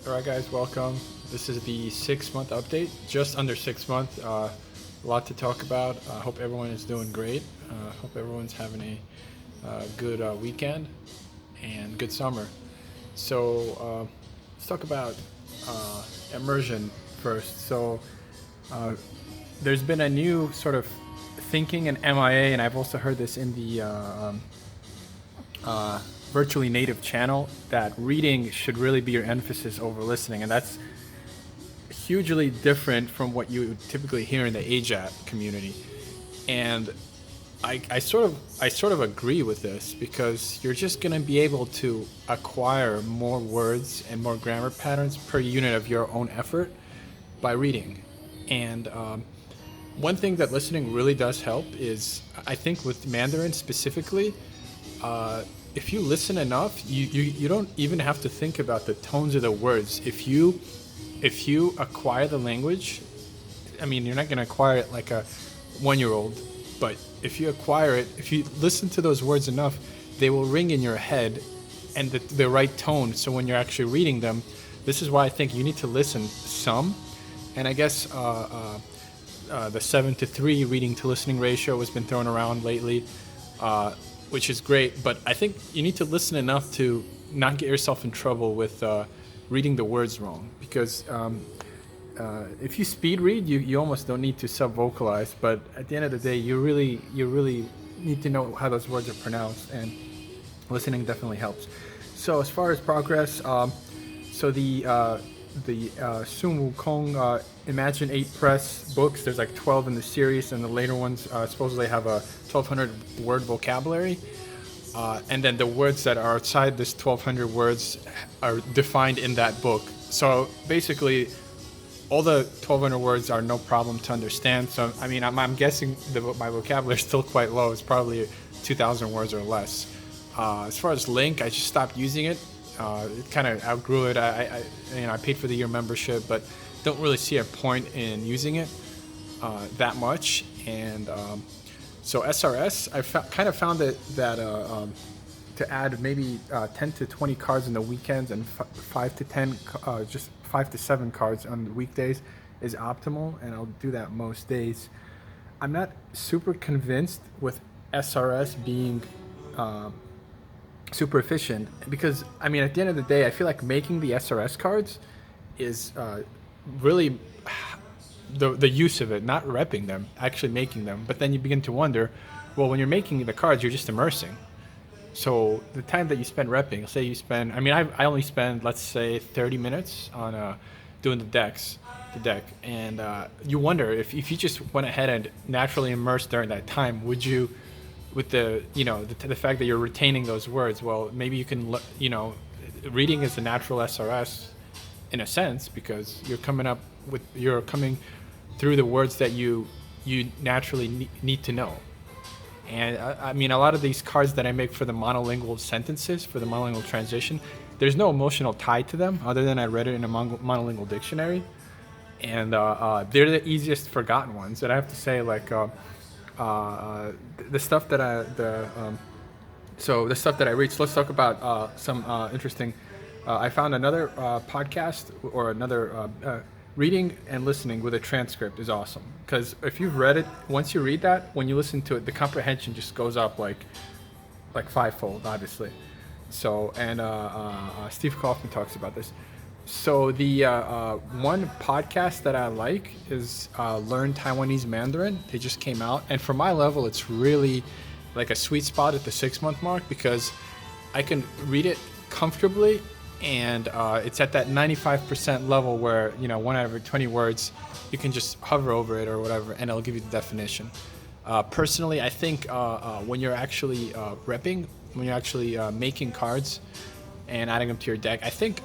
All right, guys, welcome. This is the 6 month update, just under 6 months. A lot to talk about. I hope everyone is doing great. Hope everyone's having a good weekend and good summer. Let's talk about immersion first. Uh, there's been a new sort of thinking in MIA, and I've also heard this in the virtually native channel, that reading should really be your emphasis over listening, and that's hugely different from what you typically hear in the AJAT community. And I sort of agree with this, because you're just going to be able to acquire more words and more grammar patterns per unit of your own effort by reading. And one thing that listening really does help is, I think with Mandarin specifically, if you listen enough, you don't even have to think about the tones of the words. If you acquire the language, I mean, you're not going to acquire it like a 1-year-old, but if you acquire it, if you listen to those words enough, they will ring in your head and the right tone. So when you're actually reading them, this is why I think you need to listen some. And I guess the 7-to-3 reading to listening ratio has been thrown around lately, which is great. But I think you need to listen enough to not get yourself in trouble with reading the words wrong. Because if you speed read, you almost don't need to sub-vocalize. But at the end of the day, you really need to know how those words are pronounced, and listening definitely helps. So as far as progress, the Sun Wukong Imagine 8 Press books, there's like 12 in the series, and the later ones supposedly have a 1,200 word vocabulary. And then the words that are outside this 1,200 words are defined in that book. So basically, all the 1,200 words are no problem to understand. So I mean, I'm guessing my vocabulary is still quite low. It's probably 2,000 words or less. As far as Link, I just stopped using it. It kind of outgrew it. I paid for the year membership, but don't really see a point in using it that much. And so SRS, kind of found that to add maybe 10 to 20 cards in the weekends and 5 to 10, just 5 to 7 cards on the weekdays is optimal, and I'll do that most days. I'm not super convinced with SRS being super efficient, because I mean, at the end of the day, I feel like making the SRS cards is really the use of it, not repping them, actually making them. But then you begin to wonder, well, when you're making the cards, you're just immersing. So the time that you spend repping, say you spend, I mean, I only spend, let's say, 30 minutes on doing the deck, and you wonder if you just went ahead and naturally immersed during that time, would you, with the fact that you're retaining those words, well, maybe you can, reading is the natural SRS in a sense, because you're coming through the words that you naturally need to know. And I mean, a lot of these cards that I make for the monolingual sentences, for the monolingual transition, there's no emotional tie to them other than I read it in a monolingual dictionary. And they're the easiest forgotten ones. And I have to say, like, the stuff that the stuff that I read. So let's talk about some interesting. I found another podcast, or another reading and listening with a transcript is awesome, because if you've read it, once you read that, when you listen to it, the comprehension just goes up like fivefold, obviously. So, and Steve Kaufman talks about this. So the one podcast that I like is Learn Taiwanese Mandarin. They just came out, and for my level, it's really like a sweet spot at the 6 month mark, because I can read it comfortably, and it's at that 95% level where 1 out of every 20 words you can just hover over it or whatever, and it'll give you the definition. Personally, I think when you're actually repping, when you're actually making cards and adding them to your deck, I think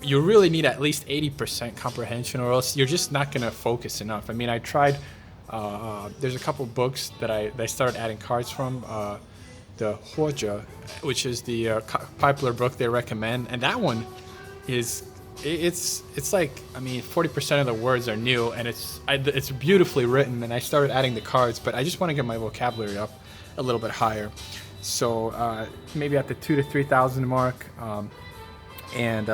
you really need at least 80% comprehension, or else you're just not going to focus enough. I mean, I tried, there's a couple books that I started adding cards from, the Huoja, which is the popular book they recommend, and that one it's like, I mean, 40% of the words are new, and it's beautifully written, and I started adding the cards, but I just want to get my vocabulary up a little bit higher. So maybe at the 2,000 to 3,000 mark, and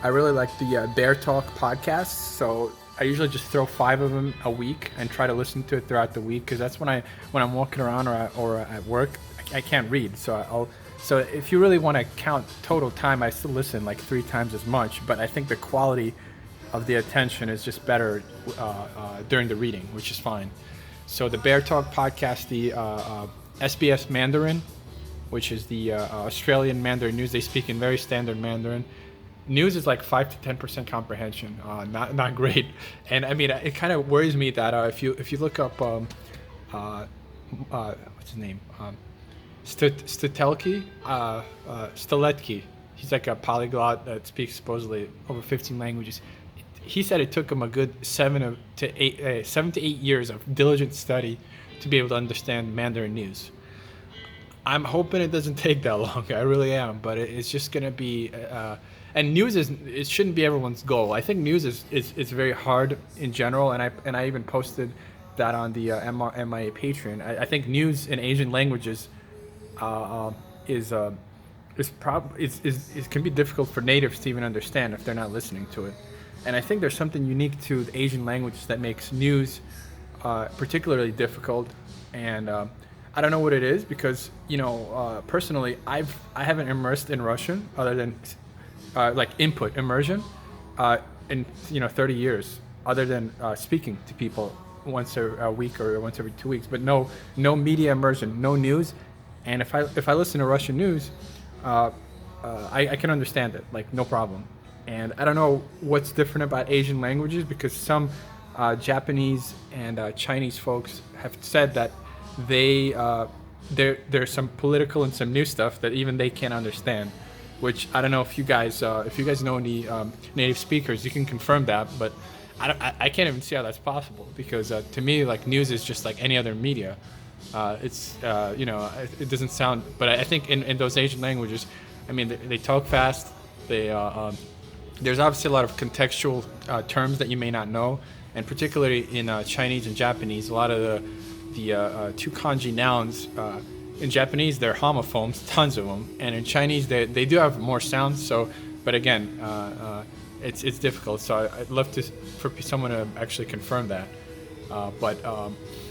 I really like the Bear Talk podcasts. So I usually just throw 5 of them a week and try to listen to it throughout the week because that's when I'm walking around or at work, I can't read. So if you really want to count total time, I still listen like 3 times as much. But I think the quality of the attention is just better during the reading, which is fine. So the Bear Talk podcast, the SBS Mandarin, which is the Australian Mandarin news. They speak in very standard Mandarin. News is like 5 to 10% comprehension, not great. And I mean, it kind of worries me that if you look up what's his name, Stiletki, he's like a polyglot that speaks supposedly over 15 languages. He said it took him a good 7 to 8 years of diligent study to be able to understand Mandarin news. I'm hoping it doesn't take that long. I really am, but it's just gonna be. And news it shouldn't be everyone's goal. I think news is very hard in general, and I even posted that on the MIA Patreon. I think news in Asian languages is it can be difficult for natives to even understand if they're not listening to it. And I think there's something unique to the Asian languages that makes news particularly difficult. And I don't know what it is because personally I haven't immersed in Russian other than like input immersion in 30 years, other than speaking to people once a week or once every 2 weeks, but no media immersion, no news. And if I listen to Russian news, I can understand it like no problem. And I don't know what's different about Asian languages because some Japanese and Chinese folks have said that there's some political and some new stuff that even they can't understand, which I don't know if you guys know any native speakers, you can confirm that, but I can't even see how that's possible because to me like news is just like any other media. It doesn't sound, but I think in those Asian languages, I mean they talk fast. There's obviously a lot of contextual terms that you may not know, and particularly in Chinese and Japanese, a lot of the two kanji nouns. In Japanese, they're homophones, tons of them, and in Chinese, they do have more sounds. So, but again, it's difficult. So I'd love for someone to actually confirm that.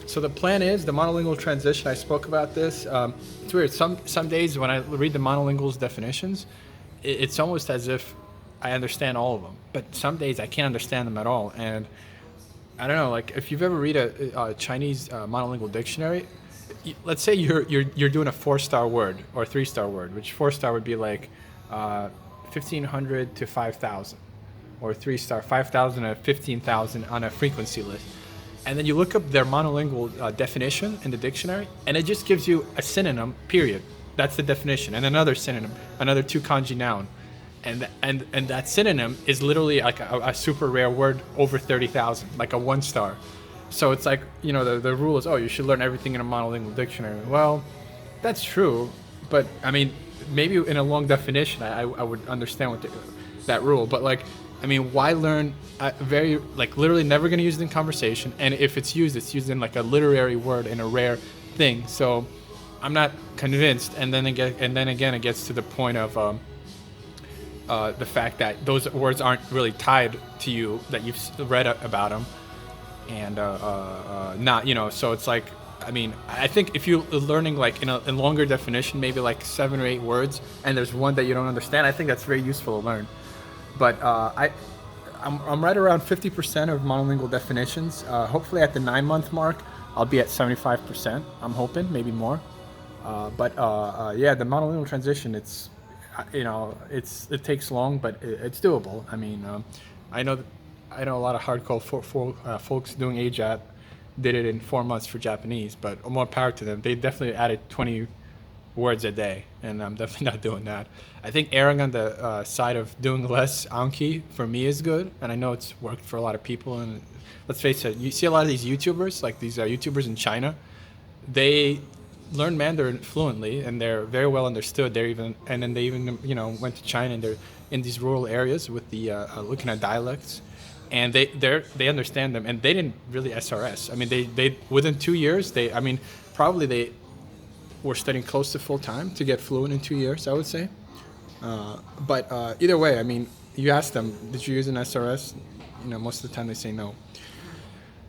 So the plan is the monolingual transition. I spoke about this. It's weird. Some days when I read the monolingual's definitions, it's almost as if I understand all of them. But some days I can't understand them at all. And I don't know. Like if you've ever read a Chinese monolingual dictionary. Let's say you're doing a 4-star word or a 3-star word, which 4-star would be like 1,500 to 5,000, or 3-star 5,000 to 15,000 on a frequency list. And then you look up their monolingual definition in the dictionary, and it just gives you a synonym. Period. That's the definition, and another synonym, another 2 kanji noun, and that synonym is literally like a super rare word over 30,000, like a 1-star. So it's like, the rule is, you should learn everything in a monolingual dictionary. Well, that's true, but I mean, maybe in a long definition, I would understand that rule. But like, I mean, why learn literally never going to use it in conversation, and if it's used in like a literary word in a rare thing. So I'm not convinced. And then again, it gets to the point of the fact that those words aren't really tied to you, that you've read about them. And not, so it's like, I mean, I think if you're learning like in a longer definition, maybe like 7 or 8 words, and there's one that you don't understand, I think that's very useful to learn. But I'm right around 50% of monolingual definitions. Hopefully at the 9-month mark, I'll be at 75%. I'm hoping, maybe more. Yeah, the monolingual transition, it takes long, but it's doable. I mean, I know a lot of hardcore folks doing AJAT did it in 4 months for Japanese, but more power to them. They definitely added 20 words a day, and I'm definitely not doing that. I think erring on the side of doing less Anki for me is good, and I know it's worked for a lot of people. And let's face it, you see a lot of these YouTubers, like these YouTubers in China, they learn Mandarin fluently, and they're very well understood. They even went to China, and they're in these rural areas with the looking at dialects. And they understand them, and they didn't really SRS. I mean, they within 2 years, probably they were studying close to full time to get fluent in 2 years, I would say. But either way, I mean, you ask them, did you use an SRS? Most of the time they say no.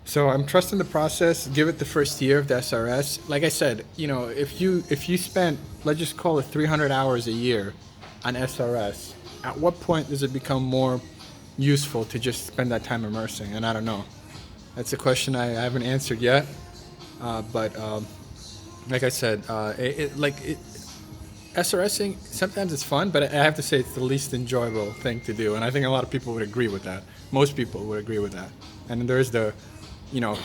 So I'm trusting the process. Give it the first year of the SRS. Like I said, if you spent, let's just call it 300 hours a year on SRS, at what point does it become more useful to just spend that time immersing? And I don't know. That's a question I haven't answered yet. But like I said, SRSing, sometimes it's fun, but I have to say it's the least enjoyable thing to do. And I think a lot of people would agree with that. Most people would agree with that. And then there's a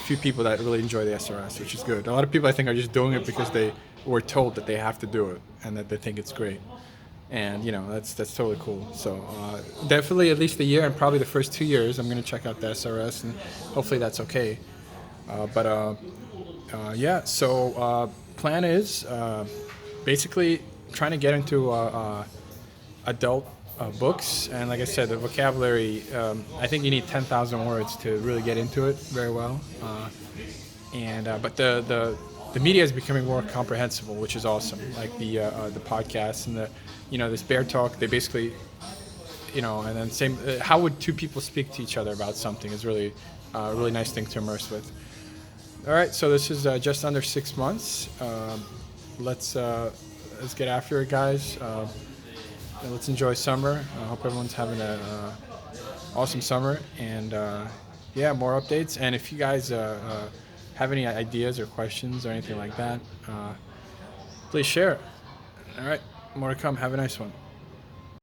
few people that really enjoy the SRS, which is good. A lot of people I think are just doing it because they were told that they have to do it and that they think it's great. And that's totally cool. So definitely at least a year, and probably the first 2 years, I'm going to check out the SRS, and hopefully that's okay. Yeah. So plan is basically trying to get into adult books, and like I said, the vocabulary. I think you need 10,000 words to really get into it very well. But the media is becoming more comprehensible, which is awesome. Like the podcasts and this bear talk. They basically, and then same. How would two people speak to each other about something is really a really nice thing to immerse with. All right, so this is just under 6 months. Let's get after it, guys. Let's enjoy summer. I hope everyone's having a awesome summer, and yeah, more updates. And if you guys have any ideas or questions or anything like that, please share it. All right, more to come. Have a nice one.